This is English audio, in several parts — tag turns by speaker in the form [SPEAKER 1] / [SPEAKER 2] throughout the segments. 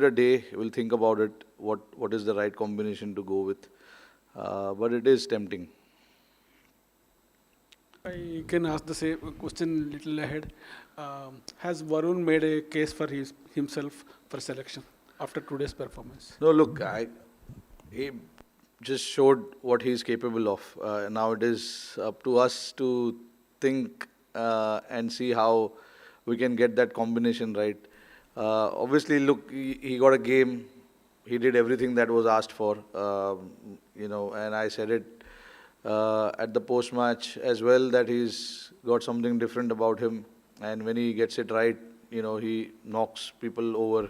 [SPEAKER 1] A day, we'll think about it, what is the right combination to go with. But it is tempting.
[SPEAKER 2] I can ask the same question little ahead. Has Varun made a case for himself for selection after today's performance?
[SPEAKER 1] No, look, he just showed what he's capable of. Now it is up to us to think and see how we can get that combination right. Obviously, look, he got a game. He did everything that was asked for. And I said it at the post match as well that he's got something different about him. And when he gets it right, he knocks people over,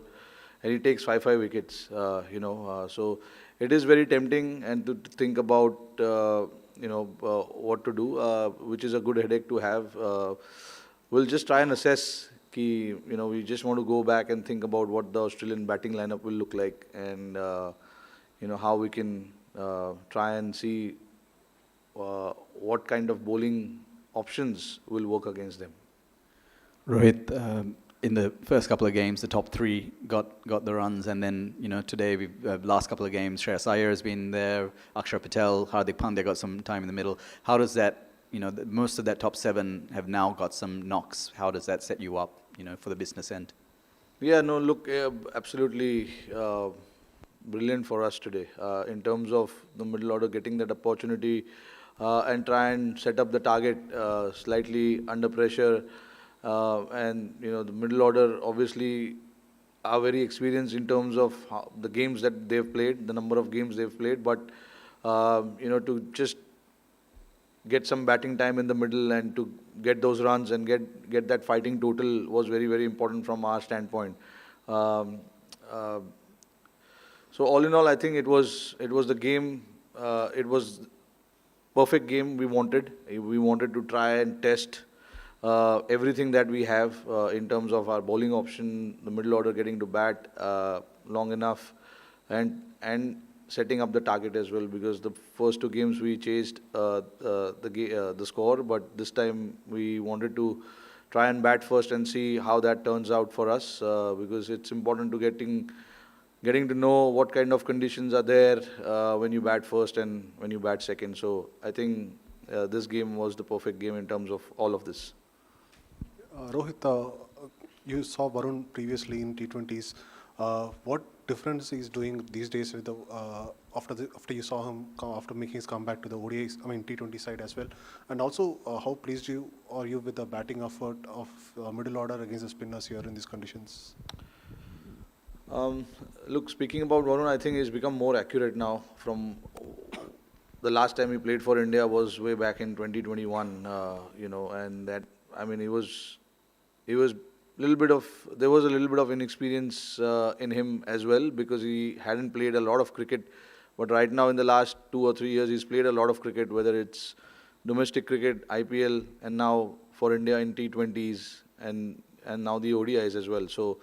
[SPEAKER 1] and he takes five wickets. So it is very tempting and to think about what to do, which is a good headache to have. We'll just try and assess. We just want to go back and think about what the Australian batting lineup will look like, and how we can try and see what kind of bowling options will work against them.
[SPEAKER 3] Rohit, in the first couple of games, the top three got the runs, and then today last couple of games, Shreyas Iyer has been there, Akshar Patel, Hardik Pandya got some time in the middle. How does that, most of that top seven have now got some knocks. How does that set you up, for the business end?
[SPEAKER 1] Yeah, no, look, absolutely brilliant for us today in terms of the middle order getting that opportunity and try and set up the target slightly under pressure. And the middle order obviously are very experienced in terms of the games that they've played, the number of games they've played. But to just get some batting time in the middle and to get those runs and get that fighting total was very, very important from our standpoint. So all in all, I think it was the game. It was perfect game we wanted. We wanted to try and test everything that we have in terms of our bowling option, the middle order getting to bat long enough, and setting up the target as well, because the first two games we chased the score, but this time we wanted to try and bat first and see how that turns out for us, because it's important to getting to know what kind of conditions are there when you bat first and when you bat second. So I think this game was the perfect game in terms of all of this.
[SPEAKER 4] Rohit, you saw Varun previously in T20s. What difference he's doing these days with after you saw him after making his comeback to the ODI, T20 side as well, and also how pleased are you with the batting effort of middle order against the spinners here in these conditions?
[SPEAKER 1] Look, speaking about Varun, I think he's become more accurate now. From the last time he played for India was way back in 2021, and that, he was there was a little bit of inexperience in him as well, because he hadn't played a lot of cricket. But right now, in the last 2 or 3 years, he's played a lot of cricket, whether it's domestic cricket, IPL, and now for India in T20s and now the ODIs as well. So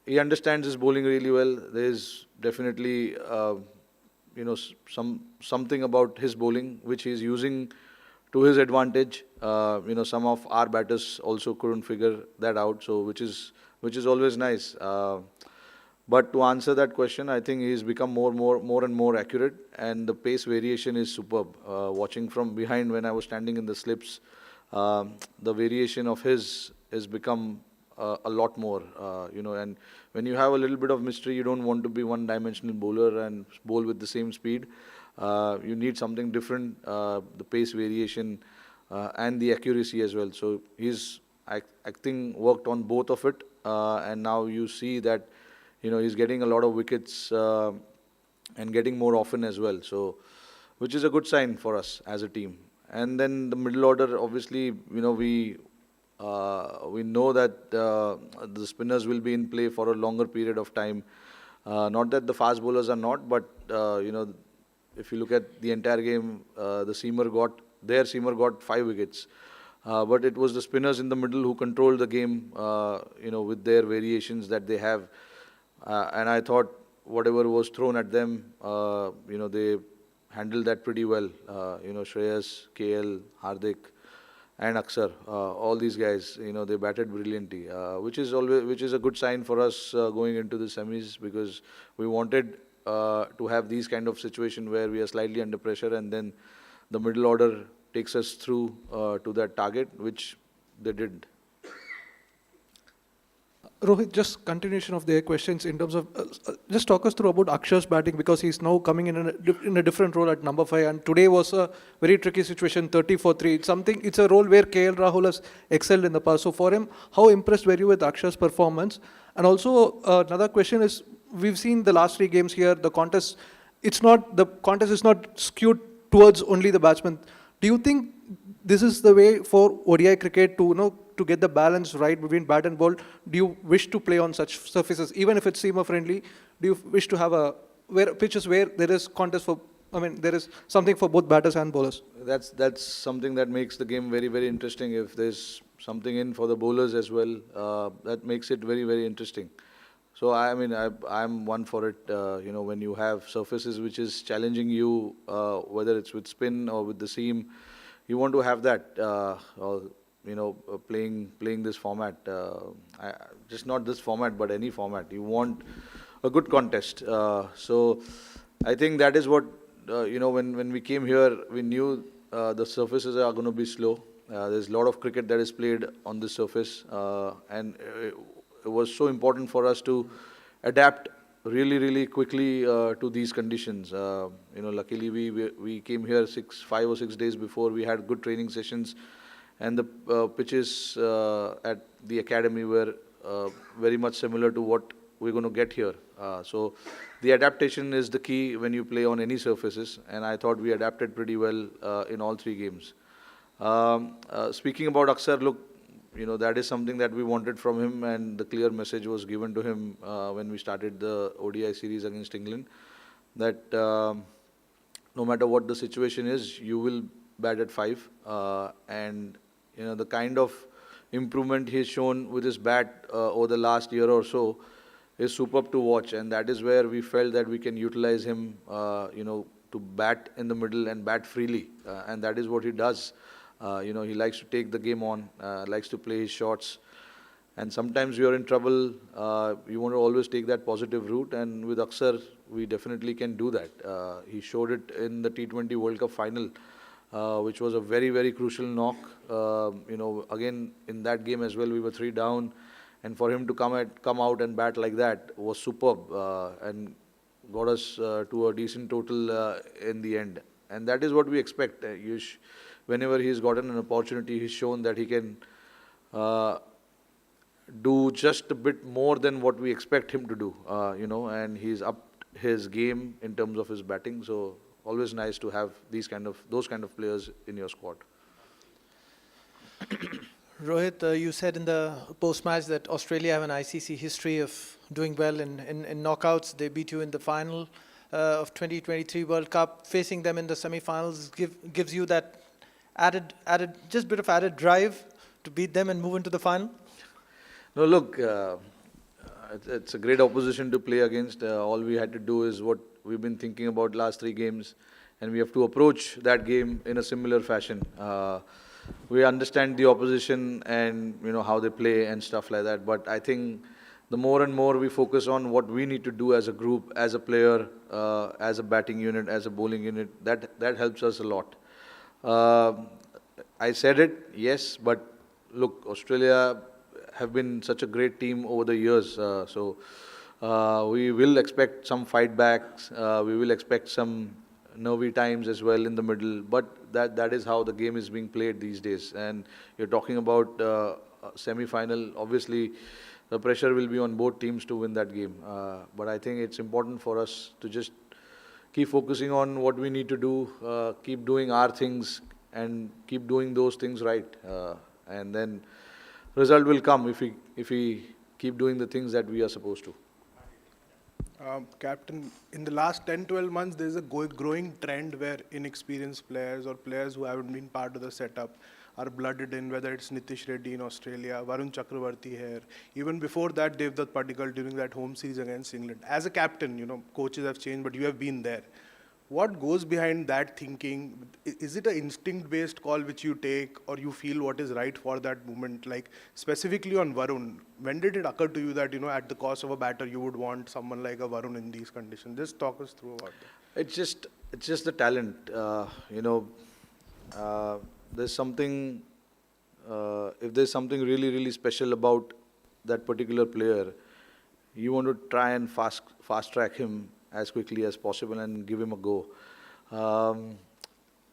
[SPEAKER 1] he understands his bowling really well. There's definitely something about his bowling which he's using to his advantage. Some of our batters also couldn't figure that out, so which is always nice. But to answer that question, I think he's become more and more accurate, and the pace variation is superb. Watching from behind when I was standing in the slips, the variation of his has become a lot more. And when you have a little bit of mystery, you don't want to be one-dimensional bowler and bowl with the same speed. You need something different, the pace variation and the accuracy as well. So he's, I think, worked on both of it, and now you see that he's getting a lot of wickets and getting more often as well. So, which is a good sign for us as a team. And then the middle order, obviously, we know that the spinners will be in play for a longer period of time. Not that the fast bowlers are not, but if you look at the entire game, their seamer got 5 wickets. But it was the spinners in the middle who controlled the game, with their variations that they have. And I thought whatever was thrown at them, they handled that pretty well. Shreyas, KL, Hardik, and Akshar, all these guys, they batted brilliantly, which is a good sign for us going into the semis, because we wanted to have these kind of situation where we are slightly under pressure, and then the middle order takes us through to that target, which they did.
[SPEAKER 5] Rohit, just continuation of their questions in terms of, just talk us through about Akshar's batting, because he's now coming in a different role at number 5, and today was a very tricky situation, 30 for 3. It's a role where KL Rahul has excelled in the past. So for him, how impressed were you with Akshar's performance? And also another question is, we've seen the last 3 games here, the contest is not skewed towards only the batsman. Do you think this is the way for ODI cricket to to get the balance right between bat and ball? Do you wish to play on such surfaces, even if it's seamer friendly? Do you wish to have pitches where there is contest for? There is something for both batters and bowlers.
[SPEAKER 1] That's something that makes the game very, very interesting. If there's something in for the bowlers as well, that makes it very, very interesting. So I'm one for it. When you have surfaces which is challenging you, whether it's with spin or with the seam, you want to have that. Playing this format, just not this format, but any format. You want a good contest. So I think that is what, when we came here, we knew the surfaces are going to be slow. There's a lot of cricket that is played on this surface, and it was so important for us to adapt really, really quickly to these conditions. Luckily we came here 5 or 6 days before. We had good training sessions, and the pitches at the academy were very much similar to what we're going to get here. So the adaptation is the key when you play on any surfaces, and I thought we adapted pretty well in all 3 games. Speaking about Akshar, look, that is something that we wanted from him, and the clear message was given to him when we started the ODI series against England, that no matter what the situation is, you will bat at 5, and the kind of improvement he's shown with his bat over the last year or so is superb to watch, and that is where we felt that we can utilize him, to bat in the middle and bat freely, and that is what he does. He likes to take the game on, likes to play his shots, and sometimes you're in trouble, you want to always take that positive route, and with Akshar, we definitely can do that. He showed it in the T20 World Cup final, which was a very, very crucial knock. Again, in that game as well, we were 3 down, and for him to come out and bat like that was superb, and got us to a decent total in the end. And that is what we expect. Whenever he's gotten an opportunity, he's shown that he can do just a bit more than what we expect him to do, and he's upped his game in terms of his batting. So always nice to have those kind of players in your squad.
[SPEAKER 6] Rohit, you said in the post-match that Australia have an ICC history of doing well in knockouts. They beat you in the final of 2023 World Cup. Facing them in the semi-finals gives you that added bit of added drive to beat them and move into the final?
[SPEAKER 1] No, look, it's a great opposition to play against. All we had to do is what we've been thinking about last 3 games, and we have to approach that game in a similar fashion. We understand the opposition and how they play and stuff like that, but I think the more and more we focus on what we need to do as a group, as a player, as a batting unit, as a bowling unit, that helps us a lot. I said it, yes, but look, Australia have been such a great team over the years, so we will expect some fight backs, we will expect some nervy times as well in the middle, but that is how the game is being played these days. And you're talking about semi-final, obviously the pressure will be on both teams to win that game, but I think it's important for us to just keep focusing on what we need to do, keep doing our things and keep doing those things right, and then result will come if we keep doing the things that we are supposed to.
[SPEAKER 7] Captain, in the last 10-12 months, there's a growing trend where inexperienced players or players who haven't been part of the setup are blooded in, whether it's Nitish Reddy in Australia, Varun Chakravarti here. Even before that, Devdutt Padikkal during that home series against England. As a captain, coaches have changed, but you have been there. What goes behind that thinking? Is it an instinct-based call which you take, or you feel what is right for that moment? Like specifically on Varun, when did it occur to you that, at the cost of a batter, you would want someone like a Varun in these conditions? Just talk us through about that.
[SPEAKER 1] It's just the talent. There's something. If there's something really really special about that particular player, you want to try and fast track him as quickly as possible and give him a go. Um,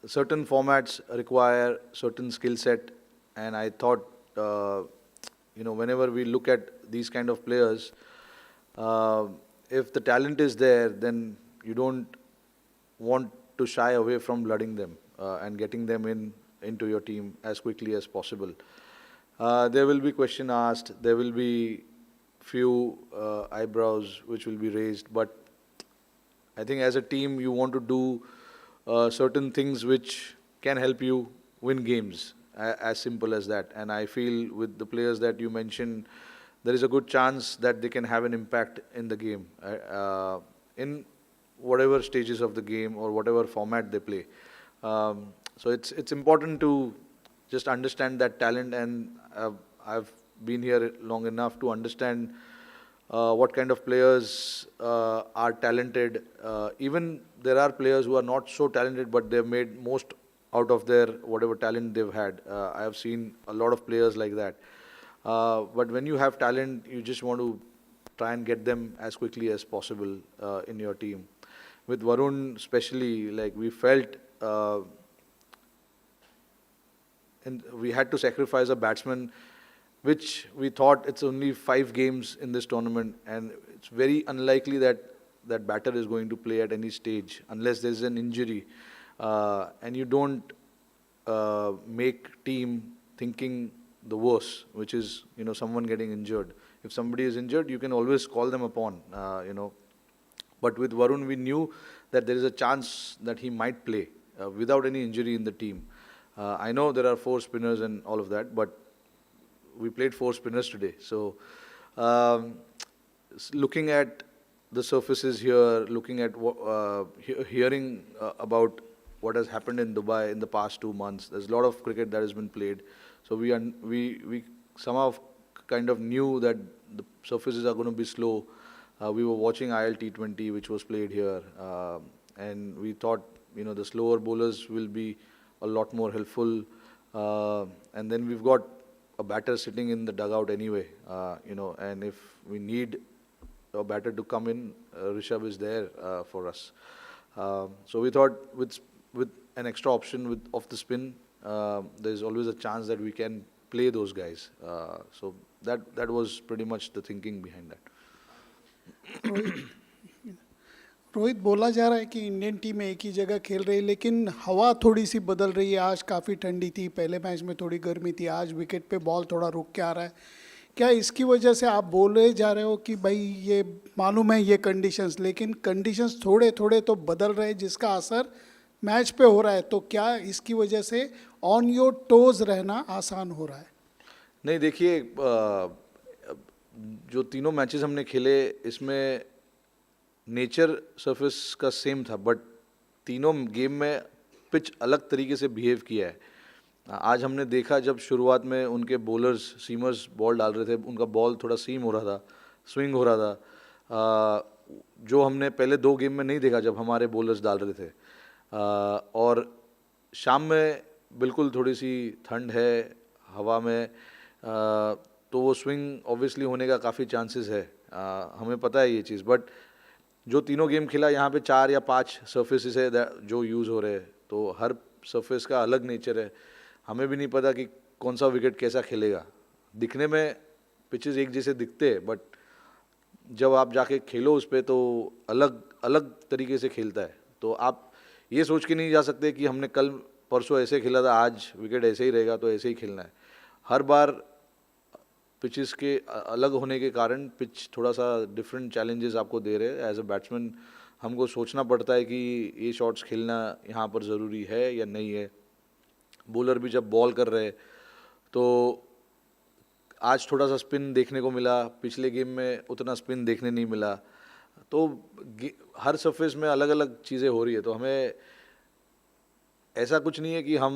[SPEAKER 1] Certain formats require certain skill set, and I thought, whenever we look at these kind of players, uh, if the talent is there, then you don't want to shy away from blooding them and getting them into your team as quickly as possible. There will be question asked, there will be few eyebrows which will be raised, but I think as a team you want to do certain things which can help you win games, as simple as that. And I feel with the players that you mentioned, there is a good chance that they can have an impact in the game, in whatever stages of the game or whatever format they play. So it's important to just understand that talent, and I've been here long enough to understand what kind of players are talented. Even there are players who are not so talented, but they've made most out of their whatever talent they've had. I have seen a lot of players like that. But when you have talent, you just want to try and get them as quickly as possible in your team. With Varun especially, like we felt, and we had to sacrifice a batsman, which we thought it's only 5 games in this tournament, and it's very unlikely that that batter is going to play at any stage unless there's an injury. And you don't make team thinking the worst, which is someone getting injured. If somebody is injured, you can always call them upon. But with Varun, we knew that there is a chance that he might play without any injury in the team. I know there are 4 spinners and all of that, but we played 4 spinners today. So looking at the surfaces here, looking at hearing about what has happened in Dubai in the past 2 months, there's a lot of cricket that has been played. So we somehow kind of knew that the surfaces are going to be slow. We were watching IL T20, which was played here, and we thought, the slower bowlers will be a lot more helpful. And then we've got a batter sitting in the dugout anyway, and if we need a batter to come in, Rishabh is there for us. So we thought with an extra option with off the spin, there's always a chance that we can play those guys. So that was pretty much the thinking behind that.
[SPEAKER 8] Rohit, बोला जा रहा है कि Indian team एक ही जगह खेल रही है, लेकिन हवा थोड़ी सी बदल रही है. आज काफ़ी ठंडी थी, पहले मैच में थोड़ी गर्मी थी, आज विकेट पे बॉल थोड़ा रुक के आ रहा है. क्या इसकी वजह से आप बोले जा रहे हो कि भाई ये मालूम है ये कंडीशंस, लेकिन कंडीशंस थोड़े थोड़े तो बदल रहे हैं जिसका असर मैच पे हो रहा है, तो क्या इसकी वजह से ऑन योर टोज रहना आसान हो रहा है?
[SPEAKER 1] नहीं, देखिए, जो तीनों मैचेस हमने खेले इसमें नेचर सरफेस का सेम था, बट तीनों गेम में पिच अलग तरीके से बिहेव किया है. आज हमने देखा जब शुरुआत में उनके बॉलर्स सीमर्स बॉल डाल रहे थे, उनका बॉल थोड़ा सीम हो रहा था, स्विंग हो रहा था, जो हमने पहले 2 गेम में नहीं देखा जब हमारे बॉलर्स डाल रहे थे. और शाम में बिल्कुल थोड़ी सी ठंड है हवा में, तो वो स्विंग ऑब्वियसली होने का काफ़ी चांसेस है. हमें पता है ये चीज़, बट जो तीनों गेम खेला यहाँ पे 4 या 5 सर्फेसिस है जो यूज़ हो रहे हैं, तो हर सर्फेस का अलग नेचर है. हमें भी नहीं पता कि कौन सा विकेट कैसा खेलेगा. दिखने में पिचेस एक जैसे दिखते हैं, बट जब आप जाके खेलो उस पर तो अलग अलग तरीके से खेलता है. तो आप ये सोच के नहीं जा सकते कि हमने कल परसों ऐसे खेला था, आज विकेट ऐसे ही रहेगा तो ऐसे ही खेलना है. हर बार पिचेस के अलग होने के कारण पिच थोड़ा सा डिफरेंट चैलेंजेस आपको दे रहे हैं. एज अ बैट्समैन हमको सोचना पड़ता है कि ये शॉट्स खेलना यहाँ पर ज़रूरी है या नहीं है. बॉलर भी जब बॉल कर रहे, तो आज थोड़ा सा स्पिन देखने को मिला, पिछले गेम में उतना स्पिन देखने नहीं मिला. तो हर सरफेस में अलग अलग चीज़ें हो रही है, तो हमें ऐसा कुछ नहीं है कि हम